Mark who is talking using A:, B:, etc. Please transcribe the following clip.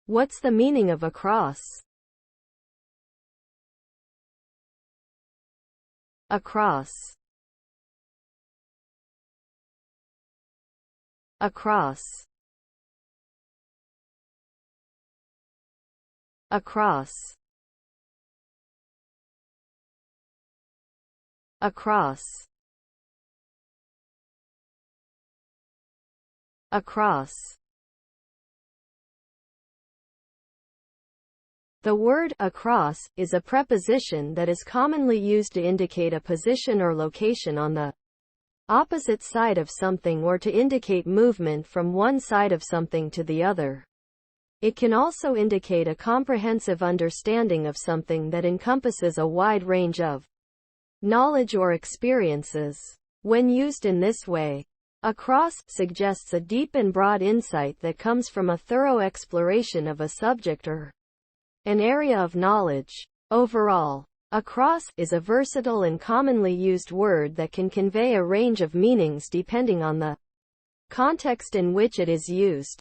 A: What's the meaning of across? Across. Across. Across. Across. Across. The word across is a preposition that is commonly used to indicate a position or location on the opposite side of something or to indicate movement from one side of something to the other. It can also indicate a comprehensive understanding of something that encompasses a wide range of knowledge or experiences. When used in this way, across suggests a deep and broad insight that comes from a thorough exploration of a subject or an area of knowledge. Overall, across is a versatile and commonly used word that can convey a range of meanings depending on the context in which it is used.